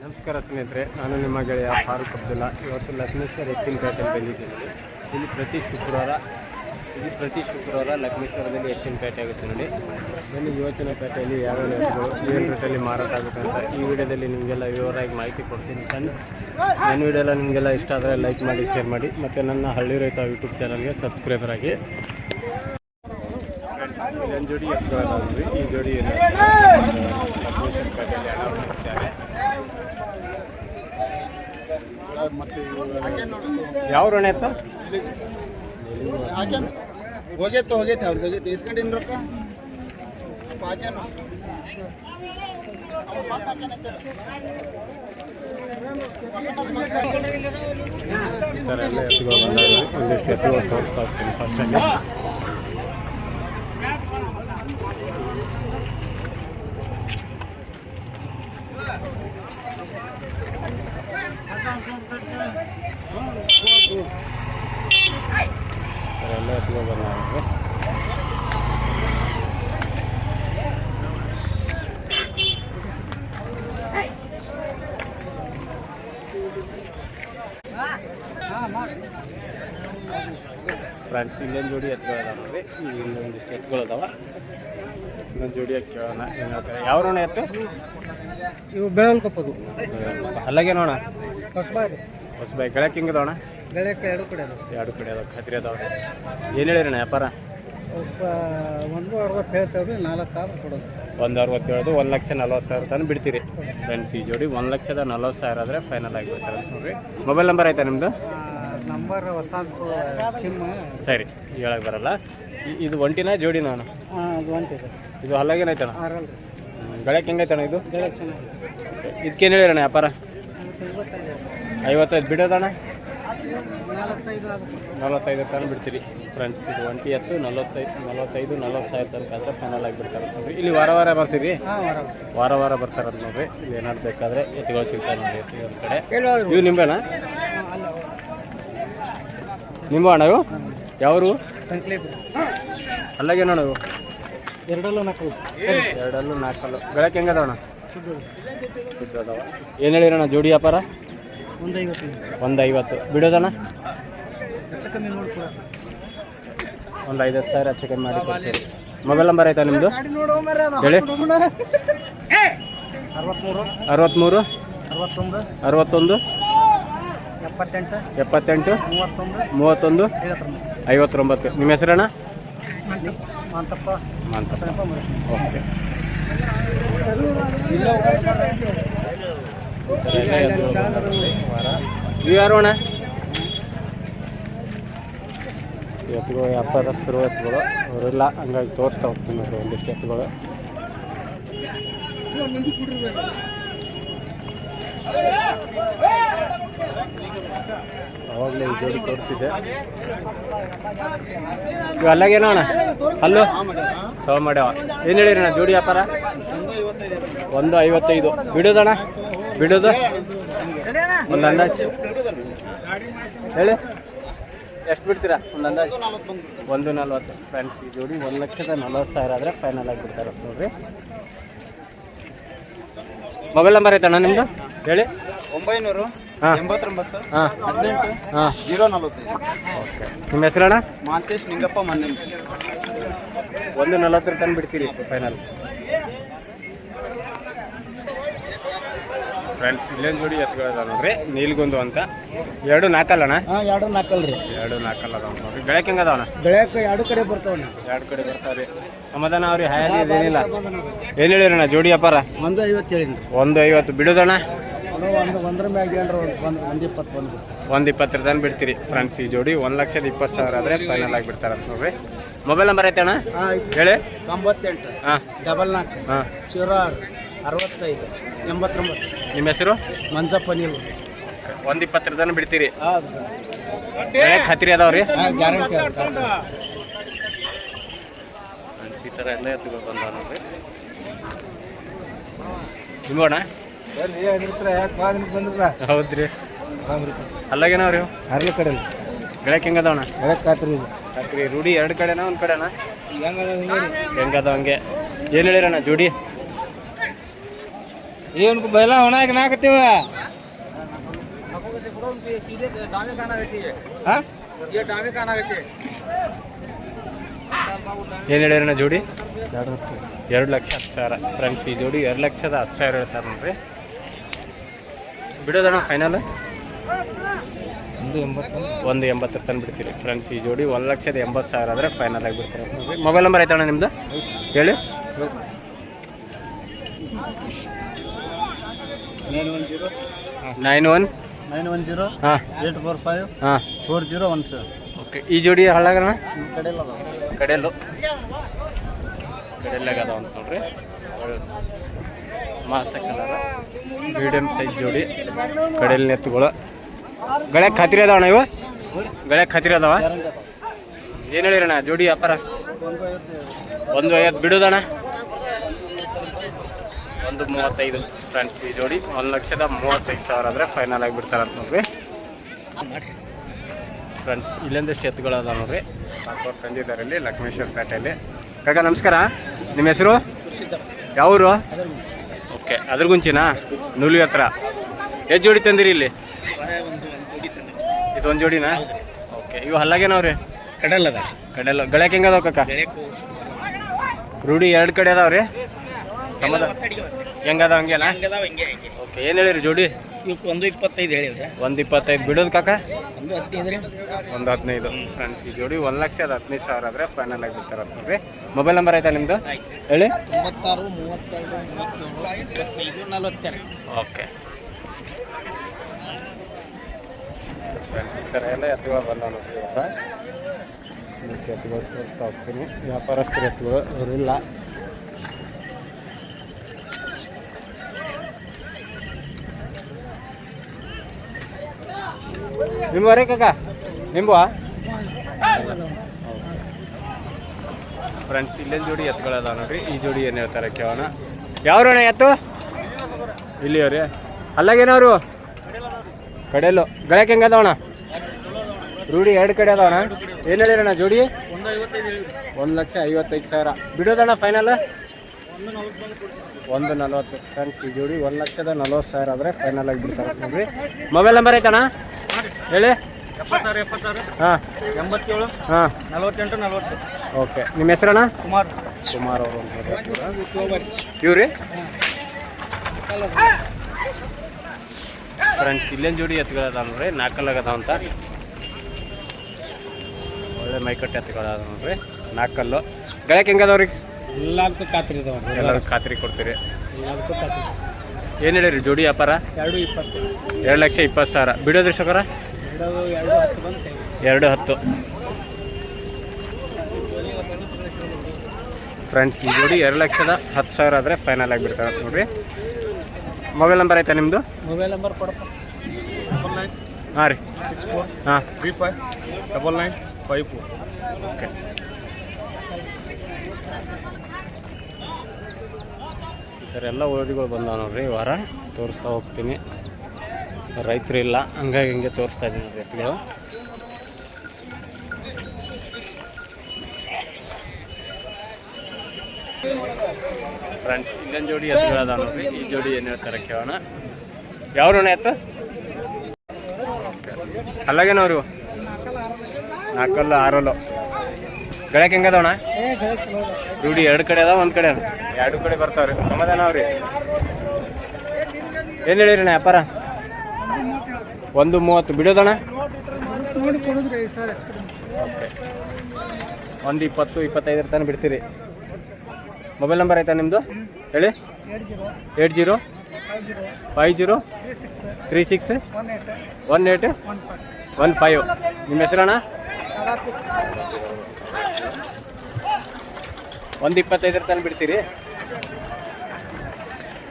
ನಮಸ್ಕಾರ ಸ್ನೇಹಿತರೆ, ನಾನು ನಿಮ್ಮ ಗೆಳೆಯ ಫಾರೂಕ್ ಅಬ್ದುಲ್ಲಾ. ಇವತ್ತು ಲಕ್ಷ್ಮೇಶ್ವರ ಎತ್ತಿನಪೇಟೆಗೆ ಬಂದಿದ್ದೀನಿ. ಇಲ್ಲಿ ಪ್ರತಿ ಶುಕ್ರವಾರ ಲಕ್ಷ್ಮೇಶ್ವರದಲ್ಲಿ ಎತ್ತಿನಪೇಟೆ ಆಗುತ್ತೆ ನೋಡಿ. ಬನ್ನಿ, ಇವತ್ತಿನ ಪೇಟೆಯಲ್ಲಿ ಯಾವ್ಯಾವ ಎತ್ತುಗಳು ಏನು ರೇಟಲ್ಲಿ ಮಾರಾಟ ಆಗುತ್ತೆ ಅಂತ ಈ ವಿಡಿಯೋದಲ್ಲಿ ನಿಮಗೆಲ್ಲ ವಿವರವಾಗಿ ಮಾಹಿತಿ ಕೊಡ್ತೀನಿ ಫ್ರೆಂಡ್ಸ್. ನನ್ನ ವಿಡಿಯೋ ಎಲ್ಲ ನಿಮಗೆಲ್ಲ ಇಷ್ಟ ಆದರೆ ಲೈಕ್ ಮಾಡಿ, ಶೇರ್ ಮಾಡಿ, ಮತ್ತು ನನ್ನ ಹಳ್ಳಿ ರೈತ ಯೂಟ್ಯೂಬ್ ಚಾನಲ್ಗೆ ಸಬ್ಸ್ಕ್ರೈಬರ್ ಆಗಿ. ಇಲ್ಲೊಂದು ಜೋಡಿ ಎತ್ತುಗಳಾದ್ವಿ. ಈ ಜೋಡಿ ಲಕ್ಷ್ಮೇಶ್ವರ ಪೇಟೆಯಲ್ಲಿ ಇದ್ದಾರೆ. ಯಾವ ಋಣ ಆಯ್ತಾ ಹೋಗೈತೆ ಅವ್ರಿಗೆ ಇಸ್ಕೊಂಡಿನ ರೊಕ್ಕ ಈ ಥರ ಎಲ್ಲ ಎತ್ತುಗಳು ಬಂದಾವೆ. ಒಂದಿಷ್ಟು ಎತ್ತುಗಳು ತೋರಿಸ್ತಾ ಹೋಗ್ತೀನಿ ಫಸ್ಟಲ್ಲಿ. ಎಲ್ಲ ಎತ್ತುಗಳು ಬಂದಾವೆ. ಫ್ರೆಂಡ್ಸ್, ಇಲ್ಲೊಂದು ಜೋಡಿ ಎತ್ತುಗಳಿದಾವೆ. ಇಲ್ಲೊಂದಿಷ್ಟು ಎತ್ತುಗಳಿದಾವೆ. ಇನ್ನೊಂದು ಜೋಡಿ ಕೇಳೋಣ ಏನು ಹೇಳ್ತಾರೆ. ಯಾವ ಋಣ ಎತ್ತು ಇವು ಬೆಳಲ್ಕೊಪ್ಪದು ಅಲ್ಲಾಗೆ ನೋಡ ಹೊಸಬಾಯಿ ಗೆಳಕ್ಕೆ ಹಿಂಗದವಣ. ಗೆಳೆಯಕ್ಕೆ ಎರಡು ಕಡೆ ಅದಾವೆ ಖಾತ್ರಿ ಅದಾವೆ. ಏನು ಹೇಳಿರಣ್ಣ ವ್ಯಾಪಾರ? 160 ಹೇಳ್ತೇವ್ರಿ, 4 ಆದ್ರೆ ಕೊಡೋದು. 160 1,40,000 ತನಕ ಬಿಡ್ತೀರಿ ಫ್ರೆಂಡ್ಸ್. ಈ ಜೋಡಿ 1,40,000 ಆದರೆ ಫೈನಲ್ ಆಗಿಬಿಡ್ತಾರೆ ನೋಡ್ರಿ. ಮೊಬೈಲ್ ನಂಬರ್ ಆಯ್ತಾ ನಿಮ್ಮದು? ನಂಬರ್ ಹೊಸ ಸಿಮ್ ಸರಿ, ಹೇಳಕ್ಕೆ ಬರಲ್ಲ. ಇದು ಒಂಟಿನ ಜೋಡಿ ನಾನು ಅದು ಒಂಟಿದೆ. ಇದು ಹಲ್ಲಾಗೇನೈತಣ? ಆರಲ್ರಿ. ಗಳಕ್ಕೆ ಹೆಂಗೈತಣ ಇದು? ಗೆಳೆಯ ಚೆನ್ನಾಗಿ. ಇದಕ್ಕೇನು ಹೇಳಿರಣ್ಣ ವ್ಯಾಪಾರ? 55 ಬಿಡೋದಣ್ಣ? 45 ತನಕ ಬಿಡ್ತೀರಿ ಫ್ರೆಂಡ್ಸ್. ಇದು ಒಂಟಿ ಎತ್ತು 45-40,000 ತನಕ ಆದರೆ ಫೈನಲ್ ಆಗಿಬಿಡ್ತಾರೆ ನೋಡ್ರಿ. ಇಲ್ಲಿ ವಾರ ಬರ್ತೀರಿ? ವಾರ ಬರ್ತಾರಂತ ನೋಡ್ರಿ. ಇಲ್ಲಿ ಏನಾದ್ರು ಬೇಕಾದರೆ ಎತ್ತುಗಳು ಸಿಗ್ತಾರೆ ನೋಡಿ. ಎತ್ತು ಒಂದು ಕಡೆ ಇವು ನಿಂಬೆನಾ? ನಿಂಬು ಅಣ್ಣ ಇವು ಯಾವರು? ಅಲ್ಲಾಗೆ ನೋಡು ಇವು ಎರಡಲ್ಲೂ 4 ಗಳಕ್ಕೆ ಹೆಂಗದವಣ್ಣ? ಶುದ್ಧ ಅದಾವ. ಏನು ಹೇಳಿರಣ್ಣ ಜೋಡಿ ವ್ಯಾಪಾರ? 150 ಬಿಡೋದಣ್ಣ? ಒಂದು 50,000 ಹೆಚ್ಚು ಕಮ್ಮಿ ಮಾಡಿ ಕೊಡ್ತೀರಿ. ಮೊಬೈಲ್ ನಂಬರ್ ಆಯ್ತಾ ನಿಮ್ಮದು? ಹೇಳಿ. 63 61 78 31 59. ನಿಮ್ಮ ಹೆಸರಣ್ಣ? ಮಾಂತಪ್ಪ. ಓಕೆ. ನೀವು ಯಾರು ಅಣ್ಣ? ಎತ್ತುಗಳು ವ್ಯಾಪಾರಸ್ಥರು ಎತ್ತುಗಳು ಅವರೆಲ್ಲ ಹಂಗಾಗಿ ತೋರಿಸ್ತಾ ಹೋಗ್ತೀನಿ ನೋಡ್ರಿ ಒಂದಿಷ್ಟು ಎತ್ತುಗಳು. ಅವಾಗಲೇ ಈ ಜೋಡಿ ತೋರಿಸಿದೆ. ಇವು ಅಲ್ಲಾಗೇನೋ ಅಣ್ಣ? ಅಲ್ಲೂ ಸವ ಮಾಡ್ಯಾವ. ಏನು ಹೇಳಿರಣ್ಣ ಜೋಡಿ ವ್ಯಾಪಾರ? 155 ಬಿಡೋದಣ್ಣ? ಬಿಡೋದು ಒಂದು ಅಂದಾಜು ಹೇಳಿ. ಎಷ್ಟು ಬಿಡ್ತೀರಾ ಒಂದು ಅಂದಾಜು? 140 ಫ್ರೆಂಡ್ಸ್. ಈ ಜೋಡಿ 1,40,000 ಆದರೆ ಫೈನಲ್ ಆಗಿಬಿಡ್ತಾರೆ ನೋಡ್ರಿ. ಮೊಬೈಲ್ ನಂಬರ್ ಐತಣ್ಣ ನಿಮ್ಮದು? ಹೇಳಿ. 900 ಹಾಂ 89 ಹಾಂ 18 ಹಾಂ 045. ಓಕೆ. ನಿಮ್ಮ ಹೆಸರಣ್ಣ? ಮಾಂತೇಶ್ ನಿಂಗಪ್ಪ ಮನ್ನೆ. 140 ತನಕ ಬಿಡ್ತೀರಿ ಫೈನಲ್ ಫ್ರೆಂಡ್ಸ್. ಇಲ್ಲೇನು ಜೋಡಿ ಎತ್ತುಗಳದ ನೋಡ್ರಿ. ನೀಲ್ಗೊಂದು ಅಂತ 2 4 2 4 2 4 ಅದಾವ ನೋಡ್ರಿ. ಗಳಕ್ಕೆ ಹೆಂಗೆ ಅದಾವಣ್ಣ? ಗೆಳೆಯಕ್ಕೆ 2 ಕಡೆ ಬರ್ತಾವಣ್ಣ. 2 ಕಡೆ ಬರ್ತಾವ್ರಿ. ಸಮಾಧಾನ ಅವ್ರಿ ಹಾಯಾಲಿ ಇದೇನಿಲ್ಲ. ಏನು ಹೇಳಿರಣ್ಣ ಜೋಡಿ ವ್ಯಾಪಾರ? 150 ಹೇಳಿದ್ರಿ. 150 ಬಿಡೋದಣ್ಣ? ಒಂದ್ರ ಮ್ಯಾಗ 120 120 ತನಕ ಬಿಡ್ತೀರಿ ಫ್ರೆಂಡ್ಸ್. ಈ ಜೋಡಿ 1,20,000 ಆದರೆ ಫೈನಲ್ ಆಗಿಬಿಡ್ತಾರೆ ಅಂತ ನೋಡ್ರಿ. ಮೊಬೈಲ್ ನಂಬರ್ ಐತೆ ಅಣ್ಣ? ಹೇಳಿ. 98 ಹಾಂ 44 ಹಾಂ 06 65 89. ನಿಮ್ಮ ಹೆಸರು? ಮಂಜಪ್ಪ. ನೀವು 120 ತನಕ ಬಿಡ್ತೀರಿ? ಖಾತ್ರಿ ಅದಾವ್ರಿ? ಗ್ಯಾರಂಟಿ. ಫ್ರೆಂಡ್ಸ್, ಈ ಥರ ಎಲ್ಲ ಎತ್ತುಗಳು ಬಂದಾವ ನೋಡ್ರಿ. ನಿಮ್ಮೋಣ? ಹೌದ್ರಿ. ಅಲ್ಲಾಗೇನವ್ರಿ? ಅರ್ಲಿ ಕಡೆ ಗಳಕ್ಕೆ ಹೆಂಗದವಣ್ಣ? ಖಾತ್ರಿ ಖಾತ್ರಿ. ರೂಢಿ 2 ಕಡೆನಾ ಒಂದು ಕಡೆನಾ? ಹೆಂಗದ ಹಂಗೆ. ಏನು ಹೇಳಿರಣ್ಣ ಜೋಡಿ? ಏನು ಬೈಲ ಒಣಾಗ ನಾಕತ್ತೀವ ಏನು ಹೇಳ್ಯಾರಣ್ಣ ಜೋಡಿ 2,10,000 ಫ್ರೆಂಡ್ಸ್. ಈ ಜೋಡಿ 2,10,000 ಹೇಳ್ತಾರೆ ನೋಡ್ರಿ. ಬಿಡೋದಣ್ಣ ಫೈನಲ್ 1,80 ತನಕ ಬಿಡ್ತೀರಿ ಫ್ರೆಂಡ್ಸ್. ಈ ಜೋಡಿ 1,80,000 ಆದರೆ ಫೈನಲ್ ಆಗಿ ಬಿಡ್ತೀರಿ ನೋಡ್ರಿ. ಮೊಬೈಲ್ ನಂಬರ್ ಆಯ್ತಣ್ಣ ನಿಮ್ಮದು ಹೇಳಿ. 91 910 ಹಾಂ 845 ಹಾಂ 4017. ಓಕೆ. ಈ ಜೋಡಿ ಹಳ್ಳಾಗಣ ಕಡೆಯಲ್ಲ ಕಡೆಯಲ್ಲಾಗದ ಅಂತ ನೋಡ್ರಿ. ಮಾಸ ಕಲರ್ ಮೀಡಿಯಮ್ ಸೈಜ್ ಜೋಡಿ ಕಡೆಯಲ್ಲಿ ಎತ್ತುಗಳು. ಗಳ್ಯಾಗ ಖಾತ್ರಿ ಅದಾವಣ್ಣ ಇವು? ಗಳ್ಯಾಗ ಖಾತ್ರಿ ಅದಾವ? ಏನು ಹೇಳಿರಣ್ಣ ಜೋಡಿ ವ್ಯಾಪಾರ? 1,50 ಬಿಡೋದಣ್ಣ 1,35 ಫ್ರೆಂಡ್ಸ್. ಈ ಜೋಡಿ 1,35,000 ಆದರೆ ಫೈನಲ್ ಆಗಿ ಬಿಡ್ತಾರೆ ಅಂತ ನೋಡ್ರಿ ಫ್ರೆಂಡ್ಸ್. ಇಲ್ಲೊಂದಿಷ್ಟು ಎತ್ತುಗಳು ಅದಾವ ನೋಡ್ರಿ. ಸಾಕೋರು ತಂದಿದ್ದಾರೆ ಇಲ್ಲಿ ಲಕ್ಷ್ಮೇಶ್ವರ ಪೇಟೆಯಲ್ಲಿ. ಕಾಕ ನಮಸ್ಕಾರ, ನಿಮ್ಮ ಹೆಸರು ಯಾವರು? ಓಕೆ. ಅದ್ರ ಗುಂಚಿನಾ ನೂಲಿ ಹತ್ರ ಎಷ್ಟು ಜೋಡಿ ತಂದಿರಿ ಇಲ್ಲಿ? ಇದೊಂದು ಜೋಡಿನಾ? ಓಕೆ. ಇವು ಹಲ್ಲಾಗೇನವ್ರಿ? ಕಡೆಲ್ಲ ಗಳಕ್ಕೆ ಹೆಂಗೆ ಅದಾವ ಕಾಕ? ರೂಢಿ 2 ಕಡೆ ಅದಾವ್ರಿ. ಸಮದ ಹೆಂಗದಾವ ಹಂಗೇನಾ? ಓಕೆ. ಏನು ಹೇಳಿರಿ ಜೋಡಿ? 125 ಹೇಳಿದ್ರೆ 1,25 ಬಿಡೋದು ಕಾಕ? 115 1,15 ಫ್ರೆಂಡ್ಸ್. ಈ ಜೋಡಿ 1,15,000 ಆದರೆ ಫೈನಲ್ ಆಗಿ ಬಿಡ್ತಾರೆ ಅಂತ ನೋಡ್ರಿ. ಮೊಬೈಲ್ ನಂಬರ್ ಆಯ್ತಾ ನಿಮ್ಮದು ಹೇಳಿ? 96 32 27 25 42. Okay friends. ಈ ಥರ ಎಲ್ಲ ಎತ್ತುಗಳು ಬಂದಾವ ನೋಡ್ರಿ. ಇವಾಗ ಎತ್ತುಗಳು ತೋರಿಸ್ತಾ ಹೋಗ್ತೀನಿ. ವ್ಯಾಪಾರಸ್ಥರು ಎತ್ತುಗಳು ಅವರಿಲ್ಲ. ನಿಮ್ಮವರೇ ಕಾಕ? ನಿಂಬುವ ಫ್ರೆಂಡ್ಸ್. ಇಲ್ಲೇನು ಜೋಡಿ ಎತ್ತುಗಳದಾವ ನೋಡ್ರಿ. ಈ ಜೋಡಿ ಏನು ಹೇಳ್ತಾರೆ ಕೇಳೋಣ. ಯಾವ್ರಣ್ಣ ಎತ್ತು? ಇಲ್ಲಿ ಅವ್ರಿ ಅಲ್ಲಾಗೇನವರು? ಕಡೆಯಲ್ಲು ಗಳಕ್ಕೆ ಹೆಂಗೆ ಅದಾವಣ್ಣ? ರೂಢಿ 2 ಕಡೆ ಅದಾವಣ್ಣ. ಏನು ಹೇಳಿರಣ್ಣ ಜೋಡಿ? 1,55,000 ಬಿಡೋದಣ್ಣ ಫೈನಲ್ 1,40 ಫ್ರೆಂಡ್ಸ್. ಈ ಜೋಡಿ 1,40,000 ಆದರೆ ಫೈನಲ್ ಆಗಿ ಬಿಡ್ತಾರೆ ನೋಡ್ರಿ. ಮೊಬೈಲ್ ನಂಬರ್ ಐತಣ್ಣ ಹೇಳಿ? 76 ಹಾಂ 87 ಹಾಂ 48 40. ಓಕೆ. ನಿಮ್ಮ ಹೆಸರಣ್ಣ? ಕುಮಾರ್ ಅವರು ಇವ್ರಿ ಫ್ರೆಂಡ್ಸ್. ಇಲ್ಲೇನು ಜೋಡಿ ಎತ್ತುಗಳದಾವ ನೋಡ್ರಿ. 4 ಅದಾವ ಅಂತ. ಒಳ್ಳೆ ಮೈಕಟ್ಟು ಎತ್ತುಗಳದಾವ ನೋಡ್ರಿ. 4 ಕಲ್ಲು ಗಳಕ್ಕೆ ಹೆಂಗೆ ಅದಾವ್ರಿ? ಎಲ್ಲದಕ್ಕೂ ಖಾತ್ರಿ ಇದಾವ. ಎಲ್ಲರಿಗೂ ಖಾತ್ರಿ ಕೊಡ್ತೀರಿ. ಎಲ್ಲದಕ್ಕೂ ಖಾತ್ರಿ. ಏನು ಹೇಳಿರಿ ಜೋಡಿ ವ್ಯಾಪಾರ? 220. 2,20,000 ಬಿಡೋದ್ರಿ ಸಕರ? 210 ಬಂದು 2,10 ಫ್ರೆಂಡ್ಸ್. ಈ ಜೋಡಿ 2,10,000 ಆದರೆ ಫೈನಲ್ ಆಗಿ ಬಿಡ್ತಾರೆ ನೋಡ್ರಿ. ಮೊಬೈಲ್ ನಂಬರ್ ಐತಾ ನಿಮ್ಮದು? ಮೊಬೈಲ್ ನಂಬರ್ ಕೊಡಪ್ಪ. 99 ಹಾಂ ರೀ 64 ಹಾಂ 35 99 54. ಓಕೆ. ಈ ಥರ ಎಲ್ಲ ಓದಿಗಳು ಬಂದಾವ ನೋಡ್ರಿ. ಈ ವಾರ ತೋರಿಸ್ತಾ ಹೋಗ್ತೀನಿ. ರೈತರು ಇಲ್ಲ ಹಂಗಾಗಿ ಹಿಂಗೆ ತೋರಿಸ್ತಾ ಇದ್ದೀನಿ ನೋಡ್ರಿ ಎತ್ತುಗಳು. ಫ್ರೆಂಡ್ಸ್. ಇಲ್ಲೊಂದು ಜೋಡಿ ಎತ್ತುಗಳದಾವ ನೋಡ್ರಿ. ಈ ಜೋಡಿ ಏನು ಹೇಳ್ತಾರೆ ಕೇಳೋಣ. ಯಾವ್ರಣ್ಣ ಎತ್ತು? ಅಲ್ಲಾಗೇನವ್ರು? 4 6 ಗಳಕ್ಕೆ ಹೆಂಗೆ ಅದಾವಣ್ಣ? ರೂಢಿ 2 ಕಡೆ ಅದಾವ, 1 ಕಡೆ 2 ಕಡೆ ಬರ್ತಾವ್ರಿ. ಸಮಾಧಾನ ಅವ್ರಿ. ಏನು ಹೇಳಿರಣ್ಣ ವ್ಯಾಪಾರ? 1,30 ಬಿಡೋದಣ್ಣ? ಓಕೆ. 1,20 25 ತನಕ ಬಿಡ್ತೀರಿ. ಮೊಬೈಲ್ ನಂಬರ್ ಆಯ್ತಾ ನಿಮ್ಮದು ಹೇಳಿ? 80 50 36 18 15. ನಿಮ್ಮ ಹೆಸರಣ್ಣ? 1,25 ತನಕ ಬಿಡ್ತೀರಿ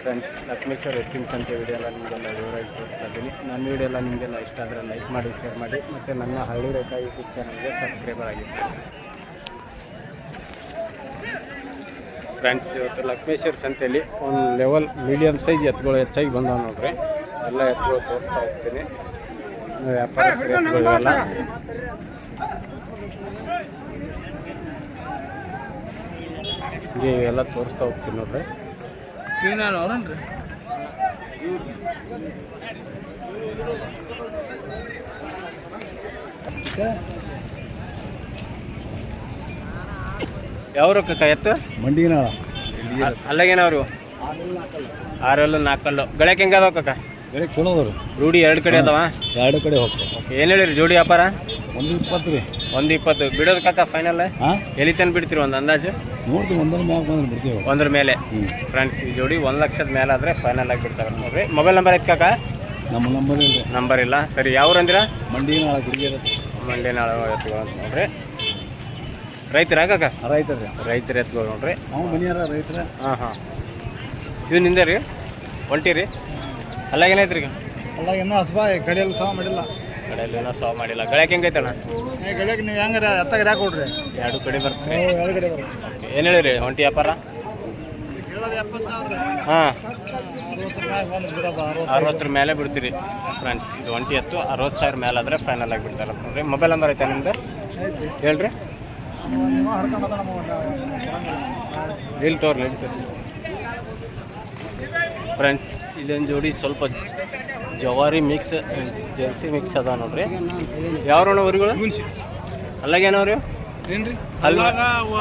ಫ್ರೆಂಡ್ಸ್. ಲಕ್ಷ್ಮೇಶ್ವರ ಎತ್ತಿನ ಸಂತೆ ವಿಡಿಯೋ ಎಲ್ಲ ನಿಮಗೆಲ್ಲ ವಿವರವಾಗಿ ತೋರಿಸ್ತಾ ಇದ್ದೀನಿ. ನನ್ನ ವಿಡಿಯೋ ಎಲ್ಲ ನಿಮಗೆಲ್ಲ ಇಷ್ಟ ಆದರೆ ಲೈಕ್ ಮಾಡಿ, ಶೇರ್ ಮಾಡಿ, ಮತ್ತು ನನ್ನ ಹಳ್ಳಿ ರೇಖಾ ಯೂಟ್ಯೂಬ್ ಚಾನಲ್ಗೆ ಸಬ್ಸ್ಕ್ರೈಬರ್ ಆಗಿ ಫ್ರೆಂಡ್ಸ್. ಇವತ್ತು ಲಕ್ಷ್ಮೇಶ್ವರ ಸಂತೆಯಲ್ಲಿ ಒಂದು ಲೆವೆಲ್ ಮೀಡಿಯಮ್ ಸೈಜ್ ಎತ್ತುಗಳು ಹೆಚ್ಚಾಗಿ ಬಂದಾವ ನೋಡ್ರಿ. ಎಲ್ಲ ಎತ್ತುಗಳು ತೋರಿಸ್ತಾ ಹೋಗ್ತೀನಿ. ವ್ಯಾಪಾರಸ್ಥರ ಎತ್ತುಗಳು ಎಲ್ಲ ಹಿಂಗೆ ಎಲ್ಲ ತೋರಿಸ್ತಾ ಹೋಗ್ತೀನಿ ನೋಡ್ರಿ. ಯಾವ್ರು ಕಕ್ಕ ಎತ್ತು ಮಂಡಿನಾಳ ಅಲ್ಲಾಗೇನವ್ರು 6 4 ಗಳಕ್ಕೆ ಹೆಂಗೆ ಅದಾವ ಕಕ್ಕ ಬೆಳೆ ಚಲೋದವ್ರು ರೂಢಿ 2 ಕಡೆ ಅದಾವ 2 ಕಡೆ ಹೋಗ್ತಾರೆ. ಓಕೆ ಏನು ಹೇಳಿರಿ ಜೋಡಿ ವ್ಯಾಪಾರ 120 ರೀ. 120 ಬಿಡೋದು ಕಕ್ಕ ಫೈನಲ್ ಹಾಂ ಎಲ್ಲಿ ತನಕ ಬಿಡ್ತೀರಿ ಒಂದು ಅಂದಾಜು ನೋಡ್ತೀವಿ 1 ಮ್ಯಾಗ ಬಂದ್ರೆ ಬಿಡ್ತೀವಿ. 1 ಮೇಲೆ ಫ್ರೆಂಡ್ಸ್ ಈ ಜೋಡಿ 1 ಲಕ್ಷದ ಮೇಲೆ ಆದರೆ ಫೈನಲ್ ಆಗಿ ಬಿಡ್ತಾರೆ ನೋಡ್ರಿ. ಮೊಬೈಲ್ ನಂಬರ್ ಐತೆ ಕಾಕ ನಮ್ಮ ನಂಬರ್ ಇಲ್ಲ ನಂಬರ್ ಇಲ್ಲ ಸರಿ ಯಾವ್ರು ಅಂದಿರ ಮಂಡಿನಾಳ ಗುಡಿಗೆ ಮಂಡ್ಯನಾಳ ಎತ್ತುಗಳು ಅಂತ ನೋಡ್ರಿ. ರೈತರ ಕಾಕ ರೈತರು ರೀ. ರೈತರ ಎತ್ತುಗಳು ನೋಡ್ರಿ. ನಾವು ಮನೆಯಾರ ರೈತರ. ಹಾಂ ಇವು ನಿಂದೆ ರೀ ಹೊಂಟಿ ರೀ ಅಲ್ಲ ಏನೈತ್ರಿ ಈಗ ಅಲ್ಲ ಇನ್ನೂ ಹಸ್ಬಾ ಗಡಿಯಲ್ಲಿ ಸಾವು ಮಾಡಿಲ್ಲ. ಕಡೆಯಲ್ಲಿ ಏನೋ ಸಾವು ಮಾಡಿಲ್ಲ ಗಳಕ್ಕೆ ಹೆಂಗೈತಣ್ಣ ಗಡಿಯಾಗ ನೀವು ಹೆಂಗಾರ ಎತ್ತಾಗ ಯಾಕೆ ಕೊಡ್ರಿ 2 ಕಡೆ ಬರ್ತೀರಿ. 2 ಕಡೆ ಬರುತ್ತೆ. ಓಕೆ ಏನು ಹೇಳಿರಿ ಹೊಂಟಿ ವ್ಯಾಪಾರ ಹೇಳೋದು 70,000 ಹಾಂ 60 ಮ್ಯಾಗ ಬಂದು ಬಿಡೋದು 60 ಮೇಲೆ ಬಿಡ್ತೀರಿ ಫ್ರೆಂಡ್ಸ್. ಇದು ಒಂಟಿ ಎತ್ತು 60,000 ಮೇಲೆ ಆದರೆ ಫೈನಲ್ ಆಗಿ ಬಿಡ್ತಾರೆ ನೋಡ್ರಿ. ಮೊಬೈಲ್ ನಂಬರ್ ಐತೆ ನಿಮ್ದು ಹೇಳ್ರಿ. ನೀವು ಹಡ್ಕೊಂಡು ನಮ್ಮ ಇಲ್ಲಿ ತೋರ್ಲಿ ಫ್ರೆಂಡ್ಸ್. ಇಲ್ಲೊಂದು ಜೋಡಿ ಸ್ವಲ್ಪ ಜವಾರಿ ಮಿಕ್ಸ್ ಜರ್ಸಿ ಮಿಕ್ಸ್ ಅದ ನೋಡ್ರಿ. ಯಾವ್ರಣ ಊರುಗಳು ಅಲ್ಲಾಗೇನವ್ರಿ ಏನು ರೀ ಹಲ್ಲು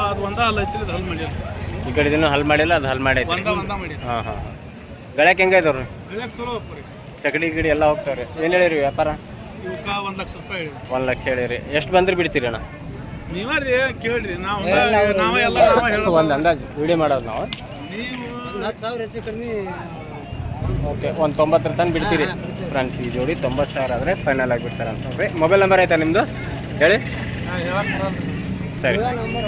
ಅದು ಒಂದ ಹಲ್ಲು ಐತಿ ಅದು ಹಲ್ಲು ಮಾಡಿಲ್ಲ. ಈ ಕಡೆ ದಿನ ಹಲ್ ಮಾಡಿಲ್ಲ ಅದು ಹಲ್ ಮಾಡೈತಿ. ಒಂದ ಮಾಡಿ ಹಾಂ ಗಳಕ್ಕೆ ಹೆಂಗೈತವ್ರಿ ಗಳಕ್ಕೆ ಚಲೋ ರೀ. ಚಕಡಿ ಗಿಡಿ ಎಲ್ಲ ಹೋಗ್ತಾವ್ರಿ. ಏನು ಹೇಳಿರಿ ವ್ಯಾಪಾರ ಇವಕ್ಕೆ 1 ಲಕ್ಷ ರೂಪಾಯಿ ಹೇಳಿ 1 ಲಕ್ಷ ಹೇಳಿರಿ. ಎಷ್ಟು ಬಂದ್ರೆ ಬಿಡ್ತೀರಿ ಅಣ್ಣ ನೀವ ರೀ ಕೇಳ್ರಿ ನಾವು ನಾವೇ ಎಲ್ಲ ನಾವೇ ಹೇಳೋದು. ಒಂದು ಅಂದಾಜು ವಿಡಿಯೋ ಮಾಡೋದು ನಾವು. ನೀವು 10,000 ಹೆಚ್ಚು ಕಮ್ಮಿ ಓಕೆ ಒಂದು 90 ತನಕ ಬಿಡ್ತೀರಿ ಫ್ರೆಂಡ್ಸ್. ಈ ಜೋಡಿ 90,000 ಆದರೆ ಫೈನಲ್ ಆಗಿ ಬಿಡ್ತಾರೆ ಅಂತ ನೋಡ್ರಿ. ಮೊಬೈಲ್ ನಂಬರ್ ಆಯ್ತಾ ನಿಮ್ಮದು ಹೇಳಿ. ಹೇಳಕ್ ಬರಲ್ಲ. ಸರಿ ನಂಬರ್